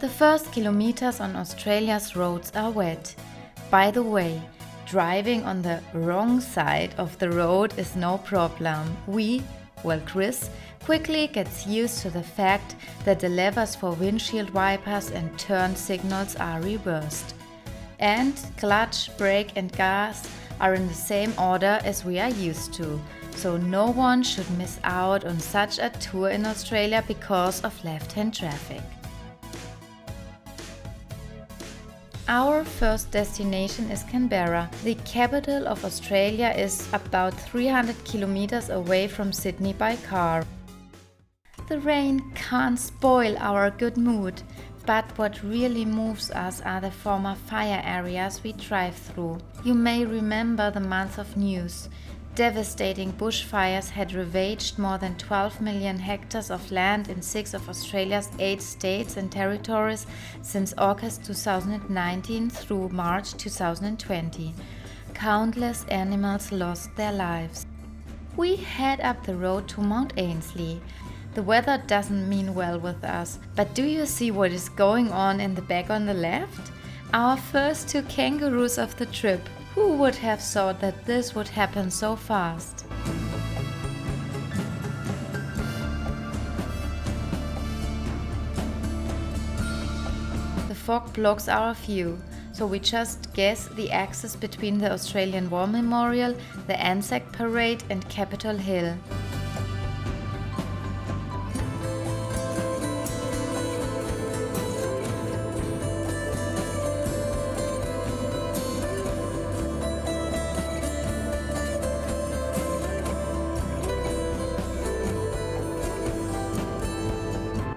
The first kilometers on Australia's roads are wet. By the way, driving on the wrong side of the road is no problem. Chris, quickly gets used to the fact that the levers for windshield wipers and turn signals are reversed. And clutch, brake and gas are in the same order as we are used to, so no one should miss out on such a tour in Australia because of left-hand traffic. Our first destination is Canberra. The capital of Australia is about 300 kilometers away from Sydney by car. The rain can't spoil our good mood, but what really moves us are the former fire areas we drive through. You may remember the month of news. Devastating bushfires had ravaged more than 12 million hectares of land in 6 of Australia's 8 states and territories since August 2019 through March 2020. Countless animals lost their lives. We head up the road to Mount Ainslie. The weather doesn't mean well with us, but do you see what is going on in the back on the left? Our first 2 kangaroos of the trip. Who would have thought that this would happen so fast? The fog blocks our view, so we just guess the axis between the Australian War Memorial, the Anzac Parade and Capitol Hill.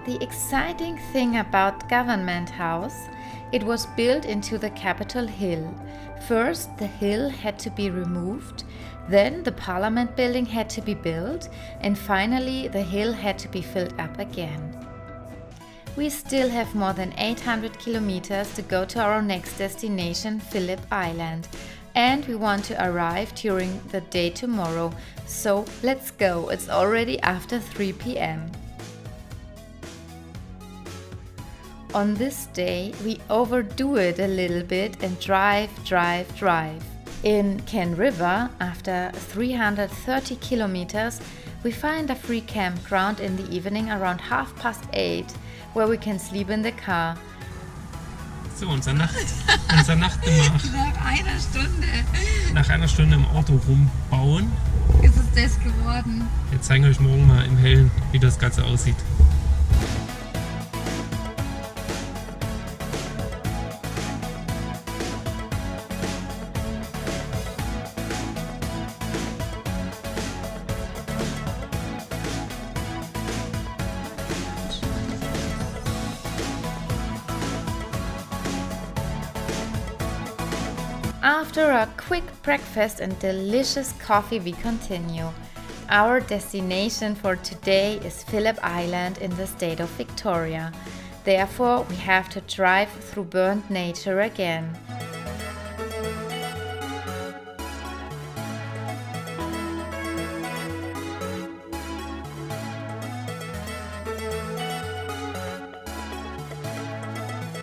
The exciting thing about Government House, it was built into the Capitol Hill. First, the hill had to be removed, then the Parliament building had to be built, and finally the hill had to be filled up again. We still have more than 800 kilometers to go to our next destination, Phillip Island, and we want to arrive during the day tomorrow, so let's go, it's already after 3 p.m. On this day, we overdo it a little bit and drive. In Canberra, after 330 kilometers, we find a free campground in the evening around 8:30, where we can sleep in the car. So, unser Nachtgemach. Nach einer Stunde im Auto rumbauen. Ist es das geworden. Wir zeigen euch morgen mal im Hellen, wie das Ganze aussieht. After a quick breakfast and delicious coffee, we continue. Our destination for today is Phillip Island in the state of Victoria. Therefore, we have to drive through burnt nature again.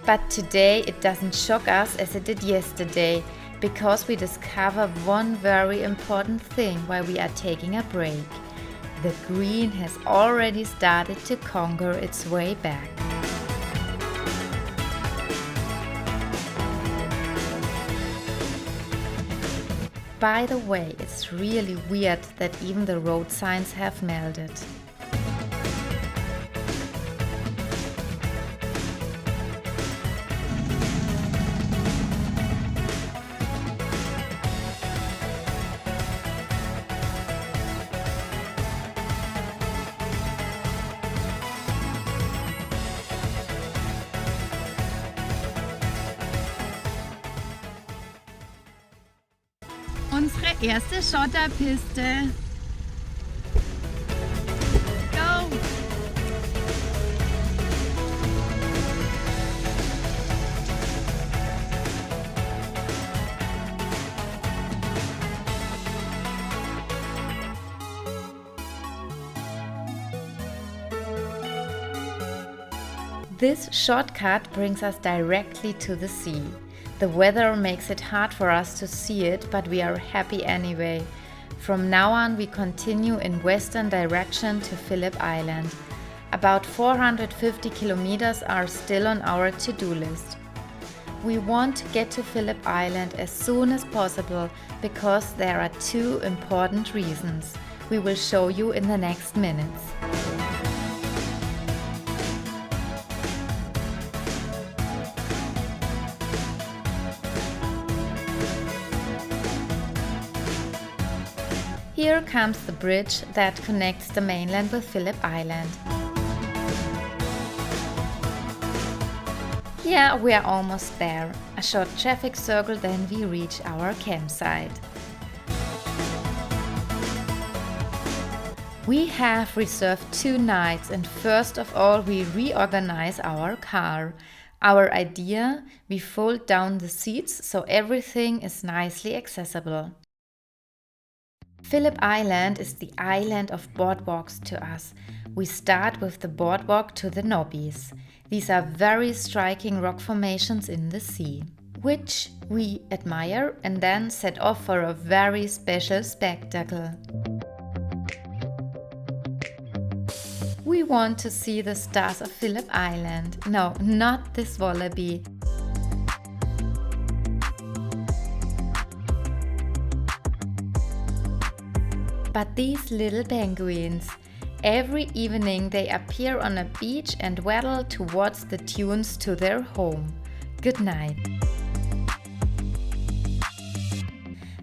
But today it doesn't shock us as it did yesterday, because we discover one very important thing while we are taking a break. The green has already started to conquer its way back. By the way, it's really weird that even the road signs have melted. Unsere erste Schotterpiste. Go! This shortcut brings us directly to the sea. The weather makes it hard for us to see it, but we are happy anyway. From now on we continue in western direction to Phillip Island. About 450 kilometers are still on our to-do list. We want to get to Phillip Island as soon as possible because there are two important reasons. We will show you in the next minutes. Here comes the bridge that connects the mainland with Phillip Island. Yeah, we are almost there. A short traffic circle, then we reach our campsite. We have reserved 2 nights and first of all we reorganize our car. Our idea, we fold down the seats so everything is nicely accessible. Phillip Island is the island of boardwalks to us. We start with the boardwalk to the Nobbies. These are very striking rock formations in the sea, which we admire and then set off for a very special spectacle. We want to see the stars of Phillip Island. No, not this wallaby. But these little penguins. Every evening they appear on a beach and waddle towards the dunes to their home. Good night.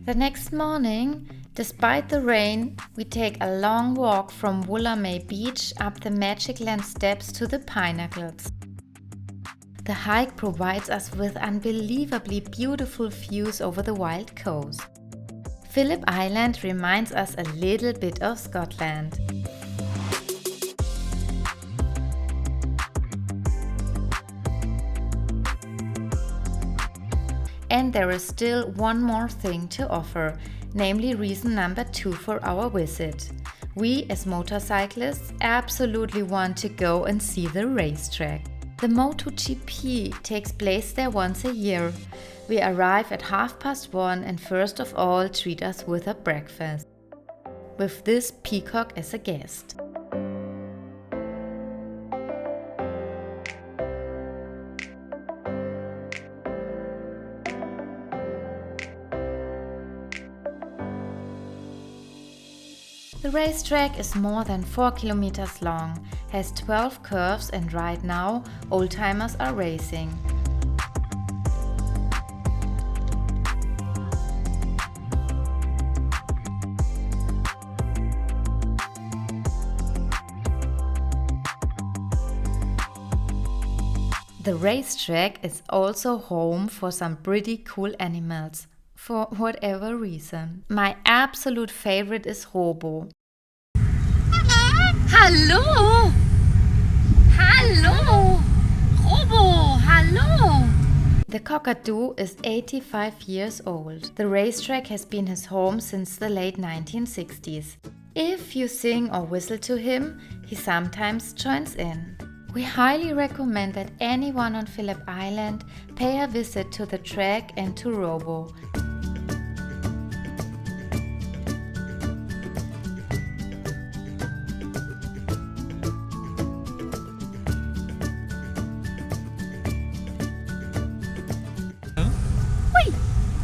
The next morning, despite the rain, we take a long walk from Woolamai Beach up the Magic Land steps to the Pinnacles. The hike provides us with unbelievably beautiful views over the wild coast. Phillip Island reminds us a little bit of Scotland. And there is still one more thing to offer, namely reason number 2 for our visit. We as motorcyclists absolutely want to go and see the racetrack. The MotoGP takes place there once a year. We arrive at 1:30 and first of all treat us with a breakfast. With this peacock as a guest. The racetrack is more than 4 kilometers long, has 12 curves and right now oldtimers are racing. The racetrack is also home for some pretty cool animals, for whatever reason. My absolute favorite is Robo. Hallo! Hallo! Robo, hallo! The cockatoo is 85 years old. The racetrack has been his home since the late 1960s. If you sing or whistle to him, he sometimes joins in. We highly recommend that anyone on Phillip Island pay a visit to the track and to Robo.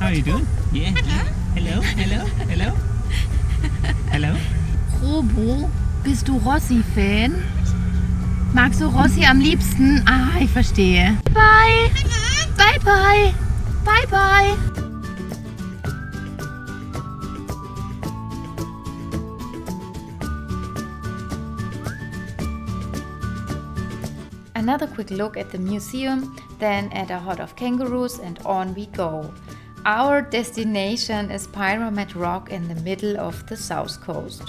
How are you doing? Yeah. Hello, hello, hello. Hello. Robo, bist du Rossi-Fan? Magst du Rossi am liebsten? Ah, ich verstehe. Bye! Bye, bye! Bye, bye! Another quick look at the museum, then at a herd of kangaroos and on we go. Our destination is Pyramid Rock in the middle of the south coast.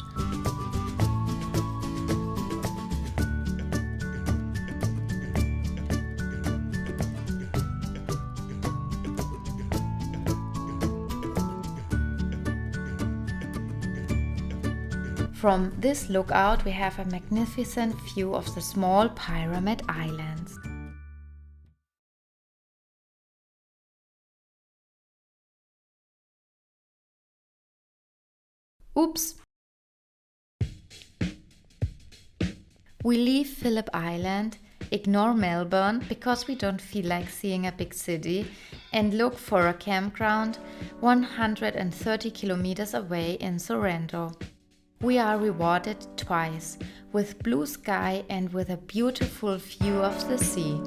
From this lookout we have a magnificent view of the small Pyramid Islands. Oops! We leave Phillip Island, ignore Melbourne because we don't feel like seeing a big city, and look for a campground 130 kilometers away in Sorrento. We are rewarded twice, with blue sky and with a beautiful view of the sea.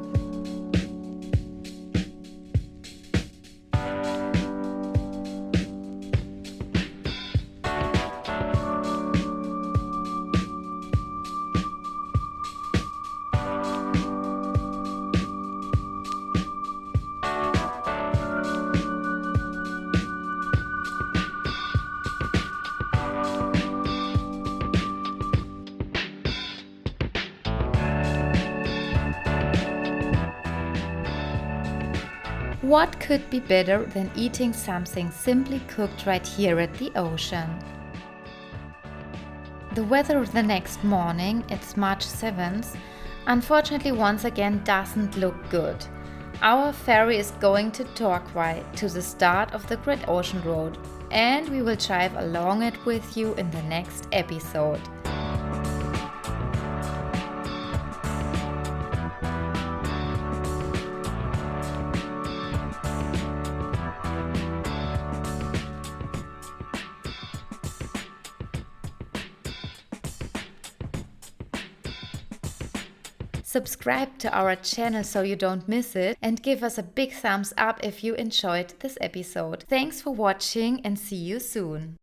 What could be better than eating something simply cooked right here at the ocean? The weather the next morning, it's March 7th, unfortunately once again doesn't look good. Our ferry is going to Torquay, to the start of the Great Ocean Road, and we will drive along it with you in the next episode. Subscribe to our channel so you don't miss it, and give us a big thumbs up if you enjoyed this episode. Thanks for watching and see you soon.